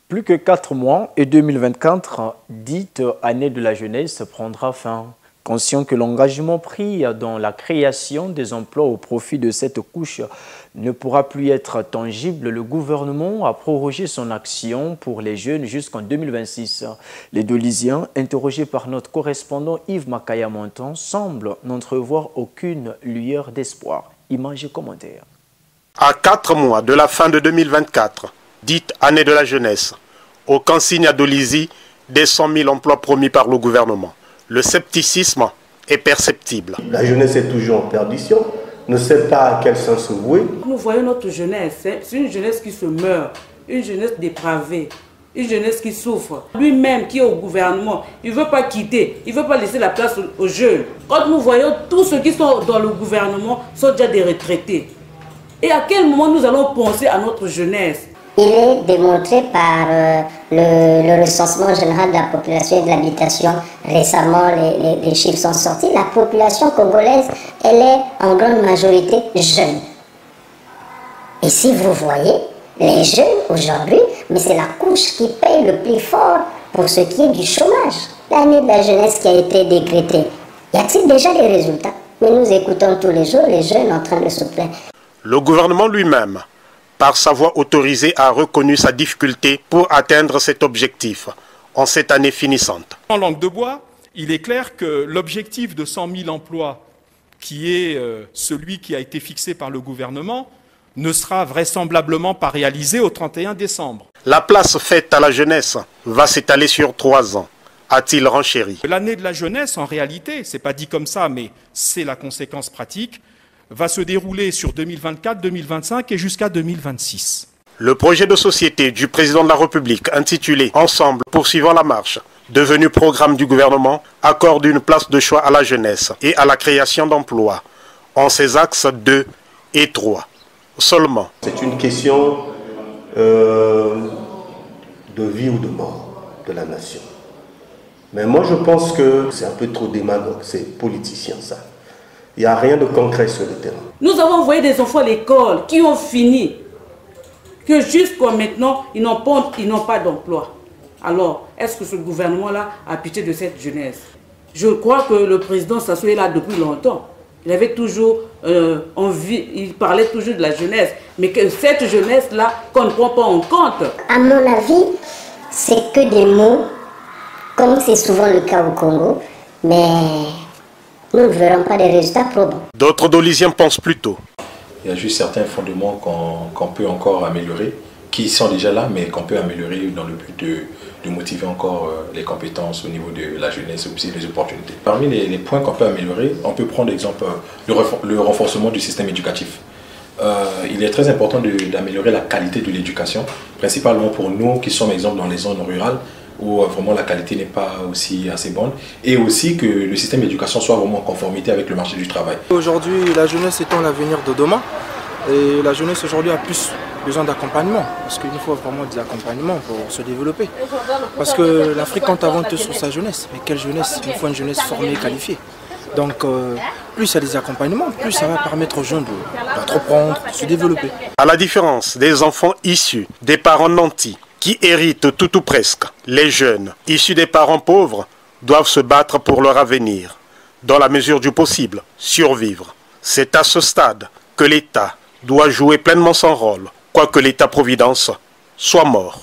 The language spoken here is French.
Plus que 4 mois et 2024, dite année de la jeunesse, prendra fin. Conscient que l'engagement pris dans la création des emplois au profit de cette couche ne pourra plus être tangible, le gouvernement a prorogé son action pour les jeunes jusqu'en 2026. Les Doliziens, interrogés par notre correspondant Yves Makaya-Montan, semblent n'entrevoir aucune lueur d'espoir. Images et commentaires. À 4 mois de la fin de 2024, dite année de la jeunesse, aucun signe à Dolizy des 100 000 emplois promis par le gouvernement. Le scepticisme est perceptible. La jeunesse est toujours en perdition, ne sait pas à quel sens se vouer. Nous voyons notre jeunesse, c'est une jeunesse qui se meurt, une jeunesse dépravée, une jeunesse qui souffre. Lui-même qui est au gouvernement, il ne veut pas quitter, il ne veut pas laisser la place aux jeunes. Quand nous voyons tous ceux qui sont dans le gouvernement sont déjà des retraités. Et à quel moment nous allons penser à notre jeunesse? Il est démontré par le recensement général de la population et de l'habitation. Récemment, les chiffres sont sortis. La population congolaise, elle est en grande majorité jeune. Et si vous voyez, les jeunes aujourd'hui, mais c'est la couche qui paye le plus fort pour ce qui est du chômage. L'année de la jeunesse qui a été décrétée, y a-t-il déjà des résultats? Mais nous écoutons tous les jours les jeunes en train de se plaindre. Le gouvernement lui-même, par sa voix autorisée, a reconnu sa difficulté pour atteindre cet objectif en cette année finissante. En langue de bois, il est clair que l'objectif de 100 000 emplois, qui est celui qui a été fixé par le gouvernement, ne sera vraisemblablement pas réalisé au 31 décembre. La place faite à la jeunesse va s'étaler sur 3 ans, a-t-il renchéri. L'année de la jeunesse, en réalité, c'est pas dit comme ça, mais c'est la conséquence pratique, va se dérouler sur 2024, 2025 et jusqu'à 2026. Le projet de société du président de la République intitulé « Ensemble, poursuivant la marche », devenu programme du gouvernement, accorde une place de choix à la jeunesse et à la création d'emplois, en ses axes 2 et 3 seulement. C'est une question de vie ou de mort de la nation. Mais moi je pense que c'est un peu trop démagogue, c'est politicien ça. Il n'y a rien de concret sur le terrain. Nous avons envoyé des enfants à l'école qui ont fini, que jusqu'à maintenant, ils n'ont pas d'emploi. Alors, est-ce que ce gouvernement-là a pitié de cette jeunesse? Je crois que le président Sassou est là depuis longtemps. Il avait toujours envie, il parlait toujours de la jeunesse, mais que cette jeunesse-là, qu'on ne prend pas en compte. À mon avis, c'est que des mots, comme c'est souvent le cas au Congo, mais nous ne verrons pas des résultats probants. D'autres Doliziens pensent plutôt. Il y a juste certains fondements qu'on peut encore améliorer, qui sont déjà là, mais qu'on peut améliorer dans le but de motiver encore les compétences au niveau de la jeunesse et aussi les opportunités. Parmi les points qu'on peut améliorer, on peut prendre l'exemple le renforcement du système éducatif. Il est très important d'améliorer la qualité de l'éducation, principalement pour nous qui sommes exemple dans les zones rurales, où vraiment la qualité n'est pas aussi assez bonne, et aussi que le système d'éducation soit vraiment en conformité avec le marché du travail. Aujourd'hui, la jeunesse étant l'avenir de demain, et la jeunesse aujourd'hui a plus besoin d'accompagnement, parce qu'il nous faut vraiment des accompagnements pour se développer. Parce que l'Afrique compte avant tout sur sa jeunesse, mais quelle jeunesse? Il faut une jeunesse formée et qualifiée. Donc plus il y a des accompagnements, plus ça va permettre aux jeunes d'entreprendre, de se développer. À la différence des enfants issus des parents nantis, qui héritent tout ou presque, les jeunes issus des parents pauvres doivent se battre pour leur avenir, dans la mesure du possible, survivre. C'est à ce stade que l'État doit jouer pleinement son rôle, quoique l'État-providence soit mort.